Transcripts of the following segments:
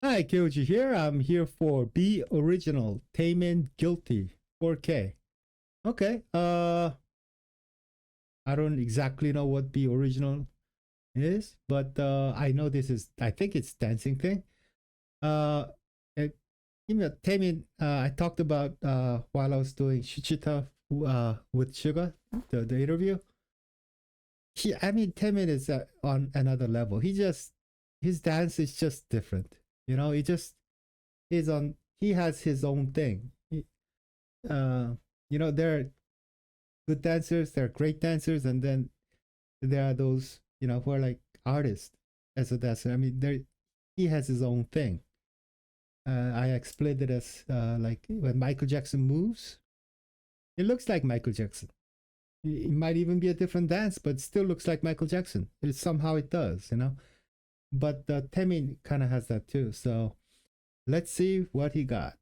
Hi, Kyoji here. I'm here for Be Original, TAEMIN Guilty, 4K. Okay, I don't exactly know what Be Original is, but I know I think it's dancing thing. Uh, it, TAEMIN, I talked about while I was doing Shichita with Suga, the interview. TAEMIN is on another level. His dance is just different. He just he has his own thing. Uh, there are good dancers, there are great dancers, and then there are those, who are like artists as a dancer. He has his own thing. I explained it as like when Michael Jackson moves, it looks like Michael Jackson. It might even be a different dance, but it still looks like Michael Jackson. Somehow it does. But Temi kind of has that too. So let's see what he got.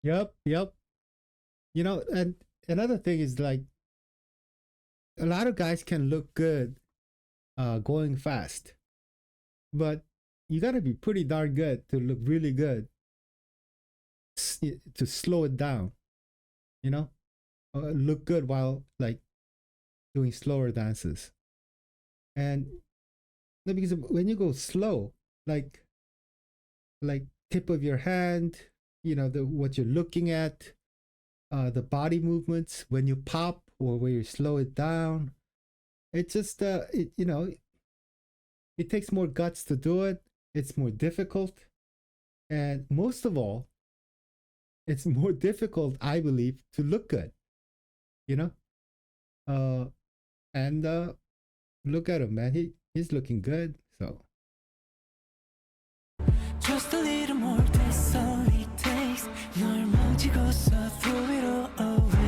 Yep. Yep. And another thing is like a lot of guys can look good going fast, but you got to be pretty darn good to look really good to slow it down, you know, look good while like doing slower dances. And because when you go slow, like like tip of your hand, the what you're looking at, the body movements when you pop or when you slow it down, it just it takes more guts to do it. It's more difficult, and most of all, it's more difficult, I believe, to look good. You know, uh, and look at him, man. He's looking good. So just a little more. That's all it takes. 널 만지고서 throw it all away.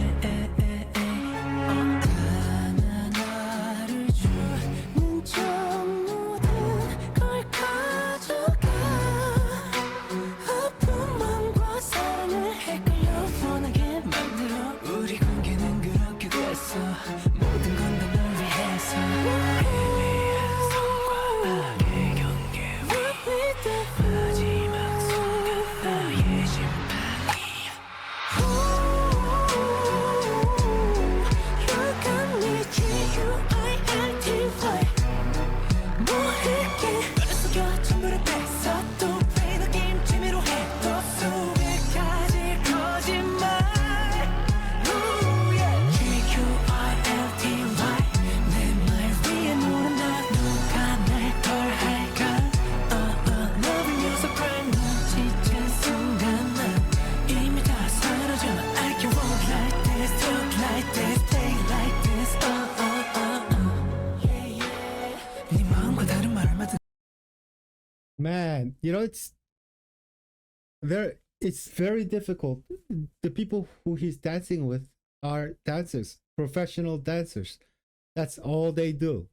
Man, it's very difficult. The people who he's dancing with are dancers, professional dancers. That's all they do.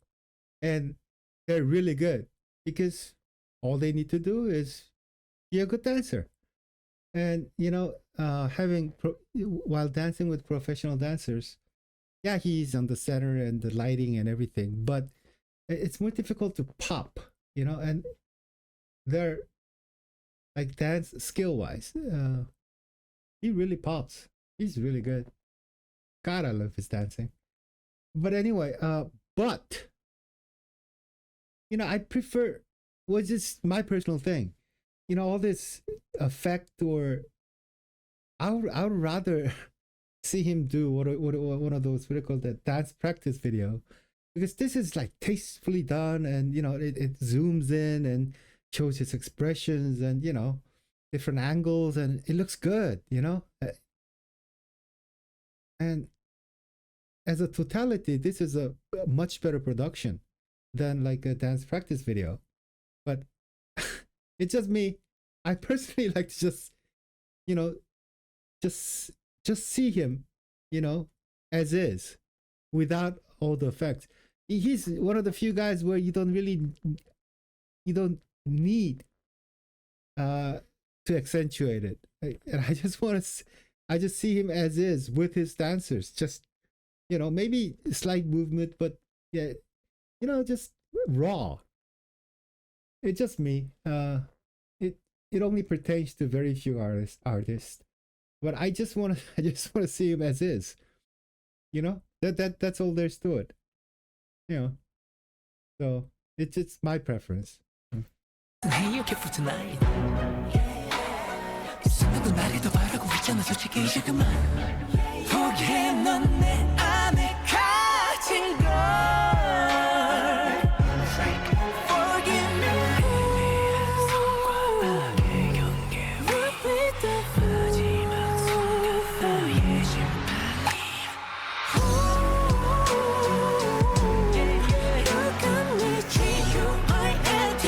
And they're really good because all they need to do is be a good dancer. And while dancing with professional dancers, yeah, he's on the center and the lighting and everything, but it's more difficult to pop, and they're like dance skill wise. He really pops. He's really good. God, I love his dancing. But anyway, but I prefer. Was just my personal thing. All this effect or I would rather see him do one of those what do you call that dance practice video, because this is like tastefully done, and it zooms in and shows his expressions and different angles, and it looks good. And as a totality, this is a much better production than like a dance practice video. But it's just me. I personally like to just you know just see him, you know as is, without all the effects. He's one of the few guys where you don't need uh to accentuate it. And I just want to, I just see him as is with his dancers. Just, maybe slight movement, but yeah, just raw. It's just me. It only pertains to very few artists. But I just want to I just want to see him as is. That's all there's to it. You know. So it's my preference. Hey, you keep for tonight. 누구 말해도 바라고 있잖아 솔직히 이제 그만 포기해 넌 내 안에 갇힌 걸 Forgive me 성과의 경계 마지막 순간 너의 심판이 You got me G-U-I-N-T-Y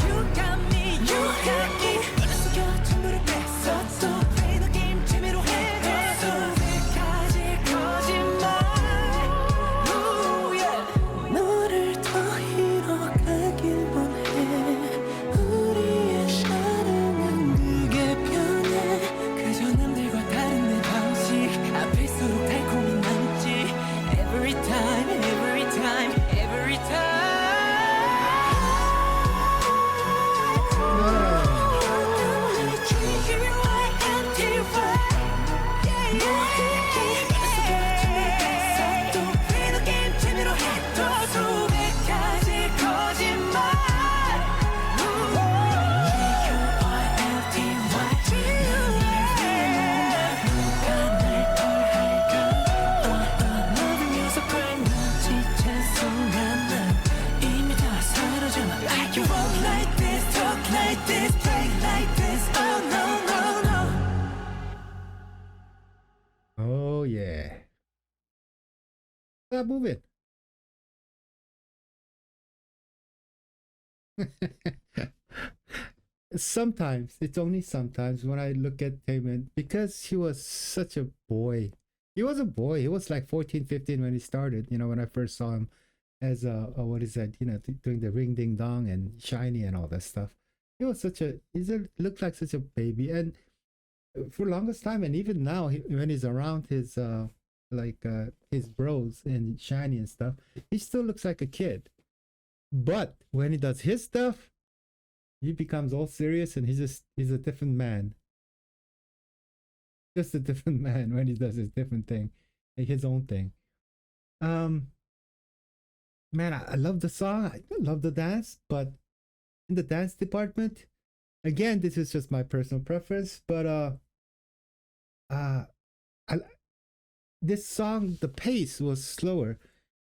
You got me, you got me 속여 전부를 뺐었어 Play the game 재미로 해줬어 끝까지 거짓말 Ooh, yeah. 너를 더 잃어가길 원해 우리의 사랑은 그게 편해 그저 남들과 다른 내 방식 앞일수록 달콤히 남지 Every time, every time, every time Oh yeah. Stop moving. Sometimes, it's only sometimes when I look at Taemin, because he was such a boy. He was a boy. He was like 14, 15 when he started, when I first saw him as what is that, doing the ring ding dong and shiny and all that stuff. Looked like such a baby. And for longest time, and even now, when he's around his his bros and shiny and stuff, he still looks like a kid. But when he does his stuff, he becomes all serious, and he's a different man. Just a different man when he does his different thing, like his own thing. Um, Man, I love the song. I love the dance, but in the dance department, again, this is just my personal preference, but uh, I, this song, the pace was slower,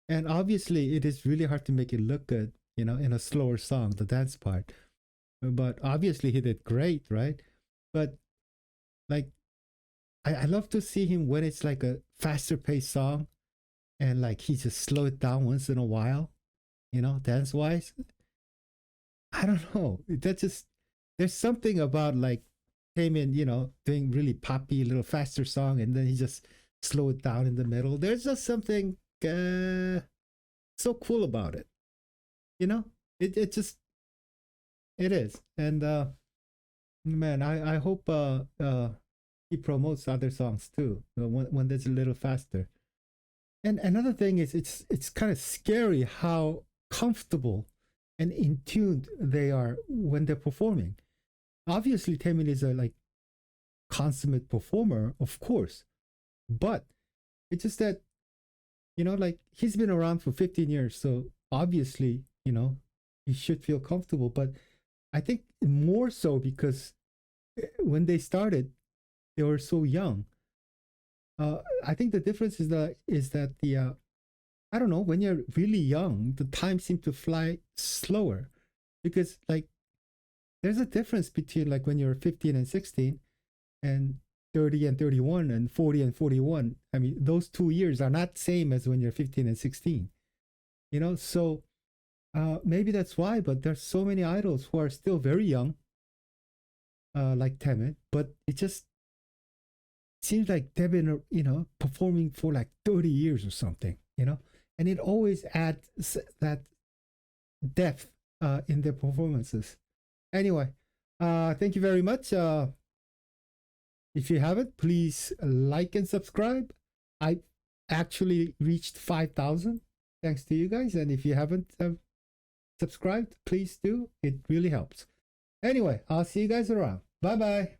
and obviously, it is really hard to make it look good, in a slower song, the dance part. But obviously, he did great, right? But like, I love to see him when it's like a faster paced song, and like he just slow it down once in a while, dance wise. I don't know. That just There's something about like Taemin, doing really poppy, little faster song, and then he just slow it down in the middle. There's just something so cool about it. It just it is. And man, I hope he promotes other songs too when there's a little faster. And another thing is it's kind of scary how comfortable and in tune they are when they're performing. Obviously, Taemin is a like consummate performer, of course, but it's just that like he's been around for 15 years, so obviously he should feel comfortable. But I think more so because when they started, they were so young. I think the difference is that the I don't know, when you're really young, the time seems to fly slower, because like there's a difference between like when you're 15 and 16 and 30 and 31 and 40 and 41. I mean, those 2 years are not same as when you're 15 and 16. So maybe that's why. But there's so many idols who are still very young, like Taemin, but it just seems like they've been, performing for like 30 years or something, and it always adds that depth in their performances. Anyway, thank you very much. If you haven't, please like and subscribe. I actually reached 5,000 thanks to you guys, and if you haven't subscribed, please do. It really helps. Anyway, I'll see you guys around. Bye bye.